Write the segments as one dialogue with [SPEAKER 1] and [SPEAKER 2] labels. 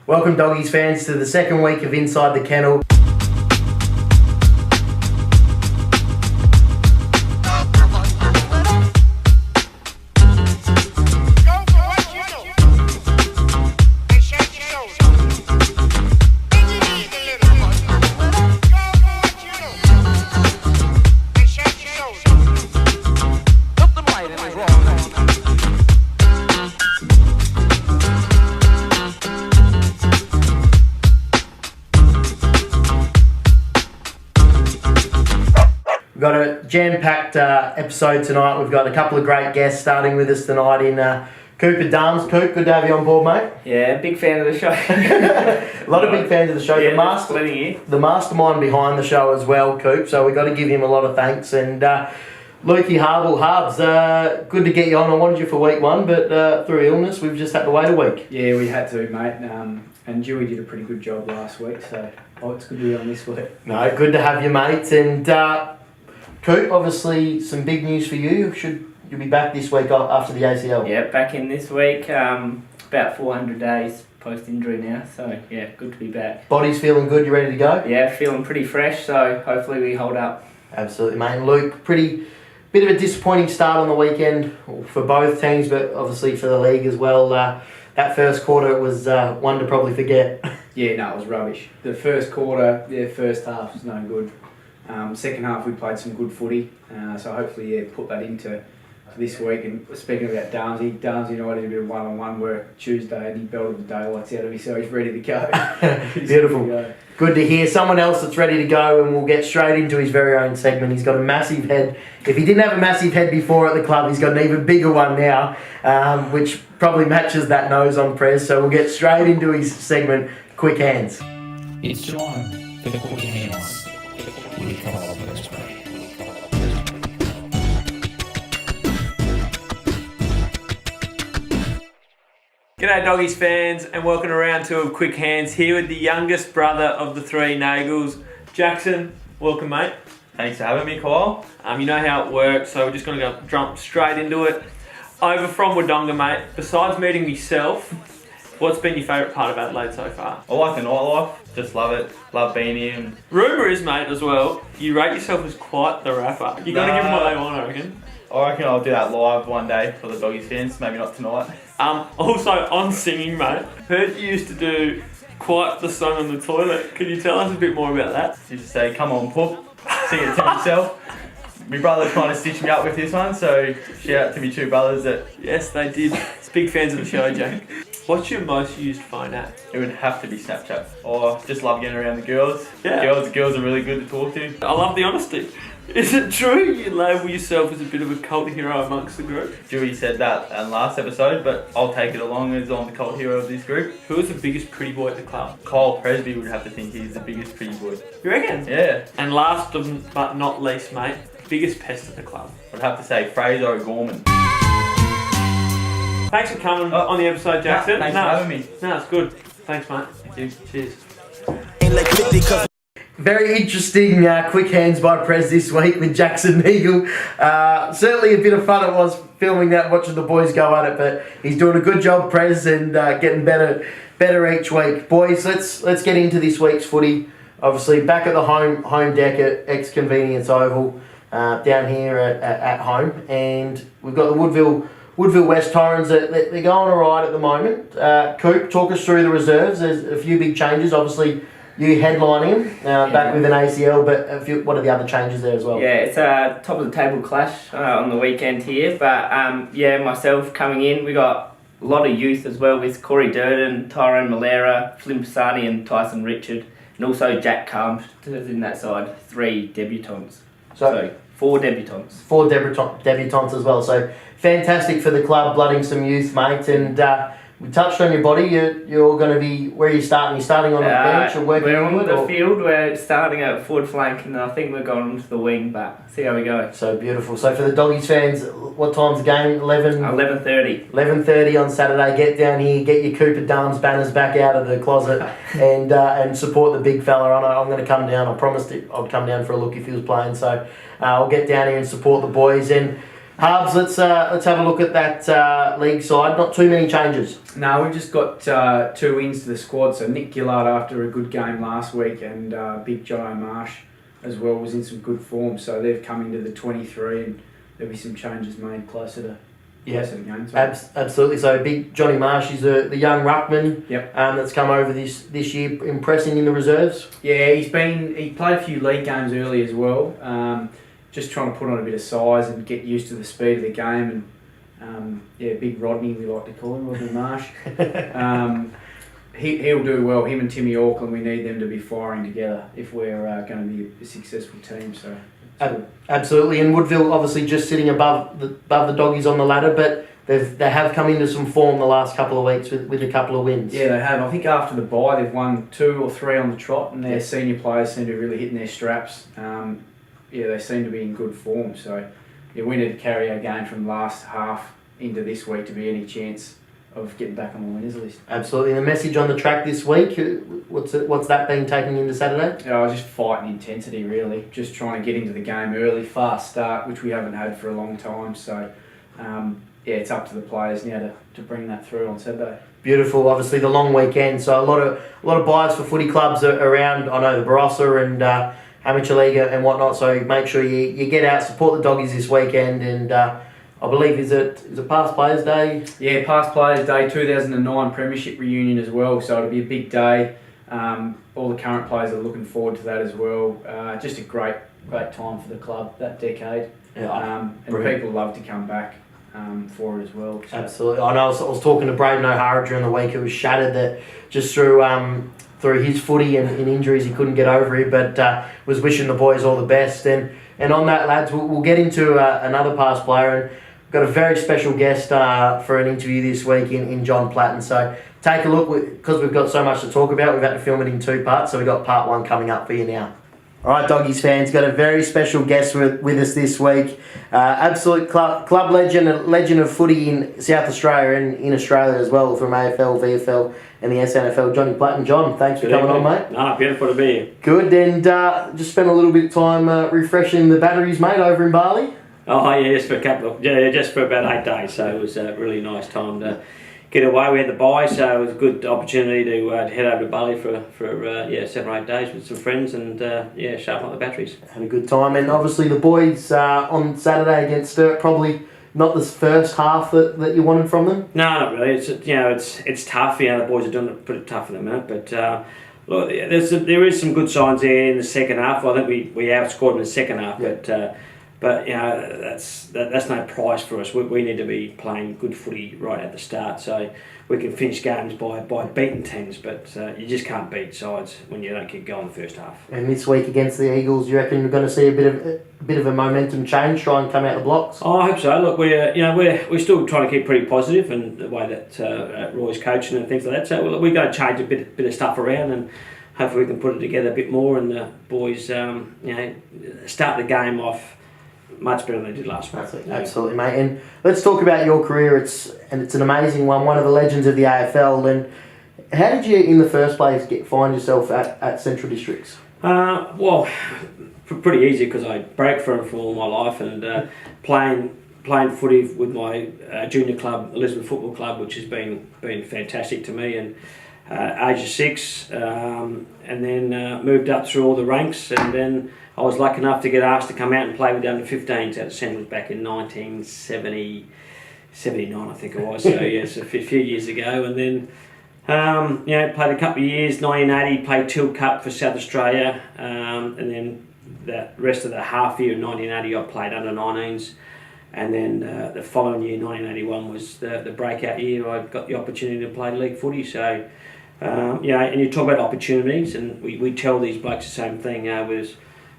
[SPEAKER 1] Welcome Doggies fans to the second week of Inside the Kennel. We've got a jam-packed episode tonight. We've got a couple of great guests starting with us tonight in Cooper Darms. Coop, good to have you on board, mate.
[SPEAKER 2] Yeah, big fan of the show.
[SPEAKER 1] A lot of big fans of the show.
[SPEAKER 2] Yeah,
[SPEAKER 1] the mastermind behind the show as well, Coop. So we've got to give him a lot of thanks. And Lukey Harbs, good to get you on. I wanted you for week one, but through illness, we've just had to wait a week.
[SPEAKER 3] Yeah, we had to, mate. And Dewey did a pretty good job last week, so it's good to be on this week.
[SPEAKER 1] No, good to have you, mate. And Coop, obviously some big news for you. You'll be back this week after the ACL?
[SPEAKER 2] Yeah, back in this week. About 400 days post-injury now, so yeah, good to be back.
[SPEAKER 1] Body's feeling good, you ready to go?
[SPEAKER 2] Yeah, feeling pretty fresh, so hopefully we hold up.
[SPEAKER 1] Absolutely, mate. And Luke, bit of a disappointing start on the weekend for both teams, but obviously for the league as well. That first quarter was one to probably forget.
[SPEAKER 3] Yeah, no, it was rubbish. The first quarter, first half was no good. Second half we played some good footy, so hopefully put that into this week. And speaking about Darmsy and I did a bit of one-on-one work Tuesday and he belted the daylights out of me, so he's ready to go.
[SPEAKER 1] Beautiful. Good to hear. Someone else that's ready to go, and we'll get straight into his very own segment. He's got a massive head. If he didn't have a massive head before at the club, he's got an even bigger one now, which probably matches that nose on Prez. So we'll get straight into his segment, Quick Hands.
[SPEAKER 4] It's time for the Quick Hands with Kyle Burstbury.
[SPEAKER 5] G'day Doggies fans, and welcome to round two of Quick Hands, here with the youngest brother of the three Nagels, Jackson. Welcome, mate.
[SPEAKER 6] Thanks for having me, Kyle.
[SPEAKER 5] You know how it works, so we're just going to jump straight into it. Over from Wodonga, mate. Besides meeting myself, what's been your favourite part of Adelaide so far?
[SPEAKER 6] I like the nightlife, just love it, love being here. And
[SPEAKER 5] Rumour is, mate, as well, you rate yourself as quite the rapper. You're going to give them what they want, I reckon.
[SPEAKER 6] I reckon I'll do that live one day for the Doggies fans, maybe not tonight.
[SPEAKER 5] Also, on singing, mate, heard you used to do quite the song on the toilet. Can you tell us a bit more about that?
[SPEAKER 6] You just say, come on, Poop, sing it to yourself. My brother kind of stitched me up with this one, so shout out to me two brothers that...
[SPEAKER 5] Yes, they did. Big fans of the show, Jack. What's your most used phone app?
[SPEAKER 6] It would have to be Snapchat. I just love getting around the girls.
[SPEAKER 5] Yeah.
[SPEAKER 6] Girls are really good to talk to.
[SPEAKER 5] I love the honesty. Is it true you label yourself as a bit of a cult hero amongst the group?
[SPEAKER 6] Dewey said that in last episode, but I'll take it along as I'm the cult hero of this group.
[SPEAKER 5] Who is the biggest pretty boy at the club?
[SPEAKER 6] Kyle Presby would have to think he's the biggest pretty boy.
[SPEAKER 5] You reckon?
[SPEAKER 6] Yeah.
[SPEAKER 5] And last but not least, mate, biggest pest at the club?
[SPEAKER 6] I'd have to say Fraser O'Gorman.
[SPEAKER 5] Thanks for coming on the episode, Jackson.
[SPEAKER 6] Thanks for having me.
[SPEAKER 5] No, it's good. Thanks, mate. Thank you. Cheers.
[SPEAKER 1] Very interesting Quick Hands by Prez this week with Jackson Eagle. Certainly a bit of fun it was filming that, watching the boys go at it, but he's doing a good job, Prez, and getting better each week. Boys, let's get into this week's footy. Obviously back at the home deck at Ex-Convenience Oval down here at home, and we've got the Woodville West Torrens. They're going all right at the moment. Coop, talk us through the reserves. There's a few big changes, obviously. You headlining back with an ACL, but what are the other changes there as well?
[SPEAKER 2] Yeah, it's a top of the table clash on the weekend here, but myself coming in, we got a lot of youth as well with Corey Durden, Tyrone Malera, Flim Pisani and Tyson Richard, and also Jack Calm in that side, 3 debutants. So 4 debutants.
[SPEAKER 1] 4 debutants as well, so fantastic for the club, blooding some youth, mate, and we touched on your body. You're going to be... Where are you starting? You're starting on the bench or working?
[SPEAKER 2] We're on the field. We're starting at forward flank, and I think we're going onto the wing, but see how we go.
[SPEAKER 1] So beautiful. So for the Doggies fans, what time's the game?
[SPEAKER 2] 11:30.
[SPEAKER 1] 11:30 on Saturday. Get down here, get your Cooper Darms banners back out of the closet and support the big fella. I'm going to come down. I promised I'd come down for a look if he was playing. So I'll get down here and support the boys. And Harbs, let's have a look at that league side. Not too many changes.
[SPEAKER 3] No, we've just got 2 wins to the squad. So Nick Gillard after a good game last week, and Big Jono Marsh as well was in some good form. So they've come into the 23, and there'll be some changes made closer to the game.
[SPEAKER 1] Absolutely. So big Johnny Marsh is the young ruckman.
[SPEAKER 3] Yep.
[SPEAKER 1] That's come over this year, impressing in the reserves.
[SPEAKER 3] Yeah, he played a few league games early as well. Just trying to put on a bit of size and get used to the speed of the game. And Big Rodney, we like to call him, Rodney Marsh. He'll do well. Him and Timmy Auckland, we need them to be firing together if we're going to be a successful team. So.
[SPEAKER 1] Absolutely, and Woodville obviously just sitting above the doggies on the ladder, but they have come into some form the last couple of weeks with a couple of wins.
[SPEAKER 3] Yeah, they have. I think after the bye, they've won 2 or 3 on the trot, and their senior players seem to be really hitting their straps. They seem to be in good form. So, we need to carry our game from last half into this week to be any chance of getting back on the winners list.
[SPEAKER 1] Absolutely. And the message on the track this week, what's that been taking into Saturday?
[SPEAKER 3] Just fighting intensity, really. Just trying to get into the game early, fast start, which we haven't had for a long time. So, it's up to the players now to bring that through on Saturday.
[SPEAKER 1] Beautiful. Obviously, the long weekend, so a lot of buys for footy clubs around. I know the Barossa and Amateur League and whatnot. So make sure you get out, support the doggies this weekend, and I believe is it Past Players Day?
[SPEAKER 3] Yeah, Past Players Day, 2009 Premiership reunion as well. So it'll be a big day. All the current players are looking forward to that as well. Just a great time for the club that decade.
[SPEAKER 1] Yeah,
[SPEAKER 3] and people love to come back for it as well. So.
[SPEAKER 1] Absolutely. I know. I was talking to Braden O'Hara during the week. It was shattered that just through his footy and injuries he couldn't get over it, but was wishing the boys all the best. And on that, lads, we'll get into another past player, and got a very special guest for an interview this week in John Platten. So take a look, because we've got so much to talk about. We've had to film it in 2 parts, so we've got part 1 coming up for you now. All right, Doggies fans, got a very special guest with us this week. Absolute club legend, a legend of footy in South Australia and in Australia as well, from AFL, VFL and the SNFL, Johnny Platten. John, thanks for coming on, mate.
[SPEAKER 7] No, beautiful to be here.
[SPEAKER 1] Good, and just spent a little bit of time refreshing the batteries, mate, over in Bali.
[SPEAKER 7] Oh yeah, just for about 8 days. So it was a really nice time to get away. We had the bye, so it was a good opportunity to head over to Bali for 7 or 8 days with some friends and sharpen up the batteries.
[SPEAKER 1] Had a good time, and obviously the boys on Saturday against Sturt, probably not the first half that you wanted from them.
[SPEAKER 7] No, not really. It's tough. The boys are doing it pretty tough at the minute, but. Look, there is some good signs there in the second half. I think we outscored in the second half, but that's no prize for us. We need to be playing good footy right at the start, so we can finish games by beating teams. But you just can't beat sides when you don't keep going the first half.
[SPEAKER 1] And this week against the Eagles, you reckon we're going to see a bit of a momentum change, try and come out the blocks?
[SPEAKER 7] Oh, I hope so. Look, we're still trying to keep pretty positive, and the way that Roy's coaching and things like that. So we're going to change a bit of stuff around, and hopefully we can put it together a bit more, and the boys start the game off much better than they did last week.
[SPEAKER 1] Absolutely, mate. And let's talk about your career. It's an amazing one of the legends of the AFL. And how did you, in the first place, find yourself at Central Districts?
[SPEAKER 7] Well, pretty easy, because I broke for all my life, and playing footy with my junior club, Elizabeth Football Club, which has been fantastic to me, and age of 6, and then moved up through all the ranks, and then I was lucky enough to get asked to come out and play with the under-15s out of Central back in 1979, I think it was. So yes, a few years ago, and then played a couple of years. 1980 played Teal Cup for South Australia, and then the rest of the half year in 1980 I played under-19s, and then the following year, 1981, was the breakout year. I got the opportunity to play league footy. So and you talk about opportunities, and we tell these blokes the same thing.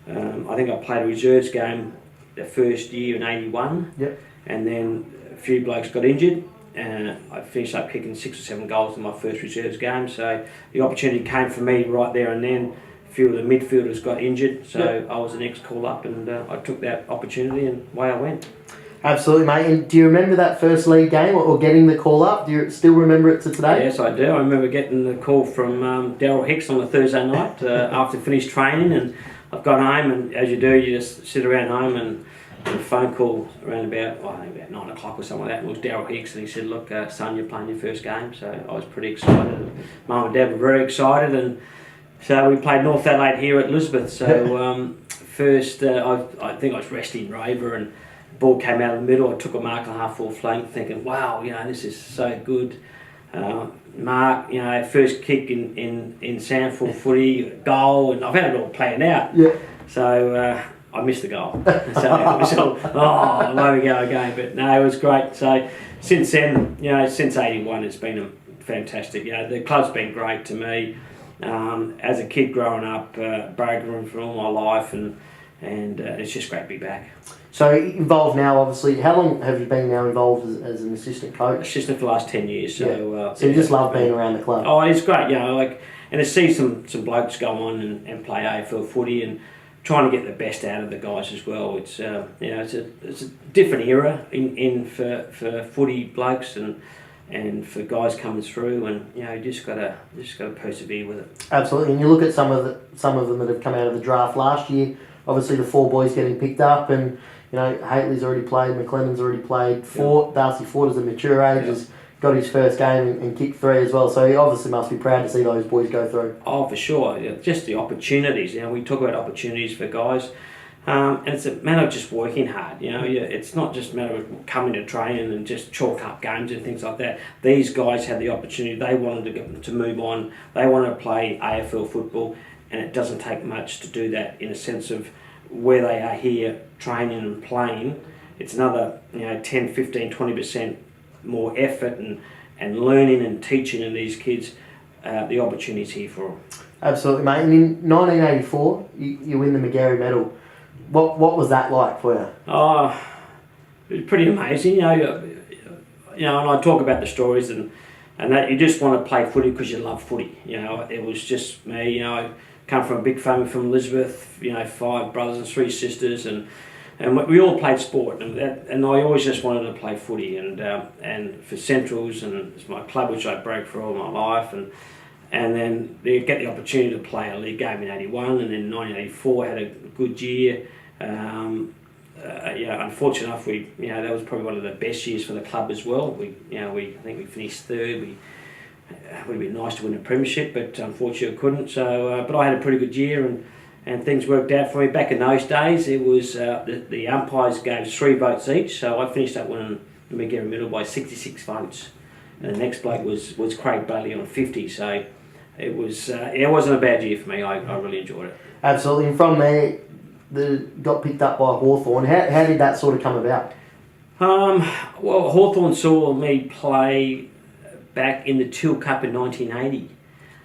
[SPEAKER 7] I think I played a reserves game the first year in 81.
[SPEAKER 1] Yep.
[SPEAKER 7] And then a few blokes got injured, and I finished up kicking 6 or 7 goals in my first reserves game. So the opportunity came for me right there and then. A few of the midfielders got injured, so I was the next call up, and I took that opportunity, and away I went.
[SPEAKER 1] Absolutely, mate. And do you remember that first league game or getting the call up? Do you still remember it to today?
[SPEAKER 7] Yes, I do. I remember getting the call from Daryl Hicks on a Thursday night after finished training, and I've gone home, and as you do, you just sit around home and a phone call around about, I think about 9 o'clock or something like that. It was Daryl Hicks, and he said, "Look, son, you're playing your first game." So I was pretty excited. Mum and Dad were very excited, and so we played North Adelaide here at Elizabeth. So first, I think I was wrestling Raver, and the ball came out of the middle. I took a mark and a half full flank, thinking, "Wow, this is so good." Mark, first kick in Sandford footy, goal, and I've had it all planned out.
[SPEAKER 1] Yeah.
[SPEAKER 7] So I missed the goal. So it was all, there we go again. But no, it was great. So since then, since '81, it's been fantastic. The club's been great to me. As a kid growing up, Barragoon for all my life, and it's just great to be back.
[SPEAKER 1] So involved now, obviously. How long have you been now involved as an assistant coach?
[SPEAKER 7] Assistant for the last 10 years. So
[SPEAKER 1] so you just love being around the club?
[SPEAKER 7] Oh, it's great, and to see some blokes go on and play AFL footy and trying to get the best out of the guys as well. It's it's a different era for footy blokes and for guys coming through, and you just gotta persevere with it.
[SPEAKER 1] Absolutely, and you look at some of them that have come out of the draft last year. Obviously, the 4 boys getting picked up, and Haitley's already played, McLennan's already played. Darcy Ford is a mature age, has got his first game and kicked 3 as well. So he obviously must be proud to see those boys go through.
[SPEAKER 7] Oh, for sure. Just the opportunities. We talk about opportunities for guys. And it's a matter of just working hard. It's not just a matter of coming to training and just chalk up games and things like that. These guys had the opportunity. They wanted to move on. They wanted to play AFL football, and it doesn't take much to do that in a sense of where they are here training and playing. It's another 10, 15, 20% more effort and learning and teaching in these kids. The opportunity's here for them.
[SPEAKER 1] Absolutely, mate. And in 1984, you win the McGarry Medal. What was that like for you?
[SPEAKER 7] Oh, it was pretty amazing. And I talk about the stories and that you just want to play footy because you love footy. It was just me. I come from a big family from Elizabeth. 5 brothers and 3 sisters, and we all played sport, and I always just wanted to play footy, and for Centrals, and it's my club which I broke for all my life, and then they get the opportunity to play a league game in '81, and then in 1984 had a good year. Unfortunately enough, that was probably one of the best years for the club as well. I think we finished 3rd. It would have been nice to win a premiership, but unfortunately I couldn't. So, but I had a pretty good year, and things worked out for me. Back in those days, it was the umpires gave 3 votes each, so I finished up winning the McGarry Medal by 66 votes, and the next bloke was Craig Bailey on 50. So it wasn't a bad year for me. I really enjoyed it.
[SPEAKER 1] Absolutely, and from there, got picked up by Hawthorn. How did that sort of come about?
[SPEAKER 7] Well, Hawthorn saw me play back in the Teal Cup in 1980.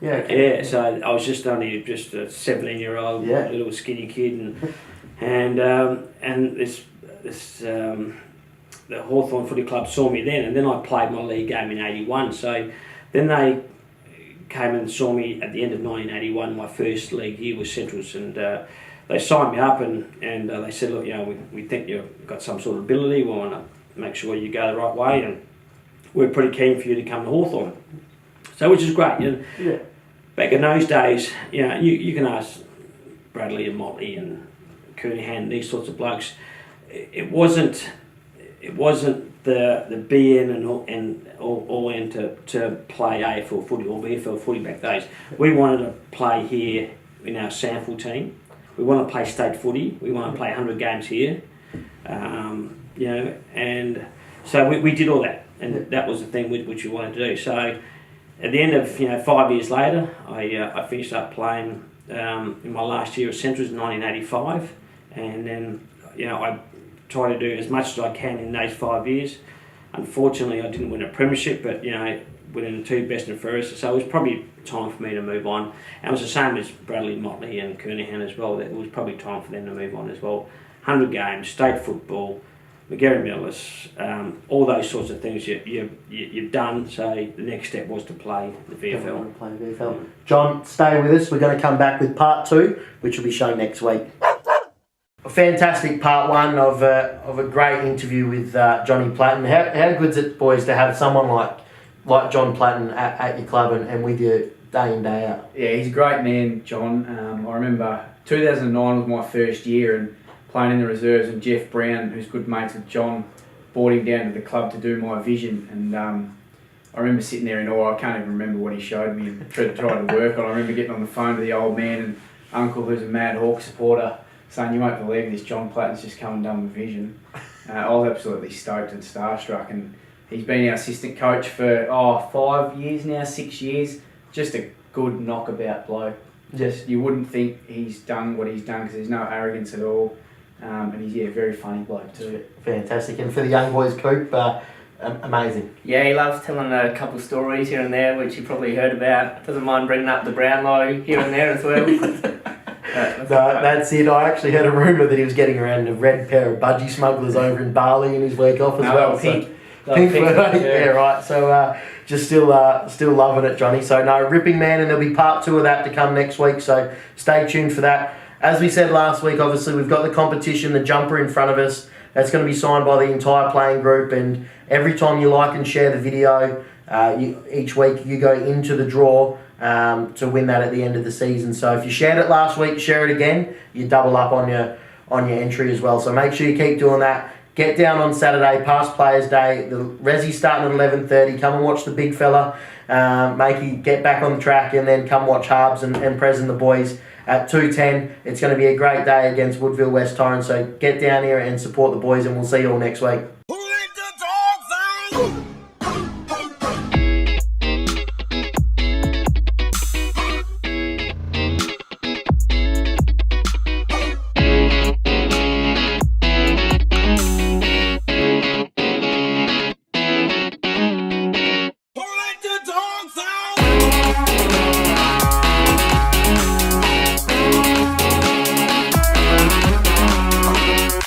[SPEAKER 1] Yeah. Okay.
[SPEAKER 7] Yeah. So I was just a 17-year-old little skinny kid, and this the Hawthorn Footy Club saw me then, and then I played my league game in '81. So then they came and saw me at the end of 1981. My first league year was Centrals, and they signed me up, and they said, "Look, we think you've got some sort of ability. We want to make sure you go the right way, and we're pretty keen for you to come to Hawthorn." So, which is great.
[SPEAKER 1] Yeah.
[SPEAKER 7] Back in those days, you can ask Bradley and Motley and Kernahan, these sorts of blokes. It wasn't the BN and all in to play AFL footy or VFL footy back days. We wanted to play here in our sample team. We want to play state footy. We want to play 100 games here. And so we did all that, and that was the thing which we wanted to do. So at the end of 5 years later, I finished up playing in my last year at Centrals in 1985, and then I tried to do as much as I can in those 5 years. Unfortunately, I didn't win a premiership, but winning the 2 best and fairest, so it was probably time for me to move on. And it was the same as Bradley, Motley and Kernahan as well. It was probably time for them to move on as well. 100 games, state football, McGarry Millis, all those sorts of things you've done. So the next step was to play the VFL.
[SPEAKER 1] Play the VFL. John, stay with us. We're going to come back with part 2, which will be shown next week. A fantastic part 1 of a great interview with Johnny Platten. How good's it, boys, to have someone like John Platten at your club and with you day in, day out?
[SPEAKER 3] Yeah, he's a great man, John. I remember 2009 was my first year, and playing in the reserves, and Jeff Brown, who's good mates with John, brought him down to the club to do my vision. And I remember sitting there in awe. I can't even remember what he showed me and tried to work on. I remember getting on the phone to the old man and uncle, who's a Mad Hawk supporter, saying, "You won't believe this, John Platten's just come and done the vision." I was absolutely stoked and starstruck, and he's been our assistant coach for 5 years now, 6 years. Just a good knockabout bloke. Just, you wouldn't think he's done what he's done because there's no arrogance at all, and he's a very funny bloke too.
[SPEAKER 1] Fantastic. And for the young boys, Coop, amazing.
[SPEAKER 2] Yeah, he loves telling a couple stories here and there, which you probably heard about. Doesn't mind bringing up the Brownlow here and there as well.
[SPEAKER 1] No, that's it. I actually heard a rumour that he was getting around a red pair of budgie smugglers over in Bali in his week off as well.
[SPEAKER 3] Pink.
[SPEAKER 1] Pink yeah, right. So just still loving it, Johnny. So no, ripping man, and there'll be part 2 of that to come next week. So stay tuned for that. As we said last week, obviously we've got the competition, the jumper in front of us. That's going to be signed by the entire playing group, and every time you like and share the video, each week you go into the draw to win that at the end of the season. So if you shared it last week, share it again. You double up on your entry as well. So make sure you keep doing that. Get down on Saturday, past Players Day. The Resi's starting at 11:30. Come and watch the big fella. Makey, get back on the track, and then come watch Harbs and Prez and the boys at 2:10. It's going to be a great day against Woodville West Torrens. So get down here and support the boys, and we'll see you all next week.
[SPEAKER 8] Who let the dog out?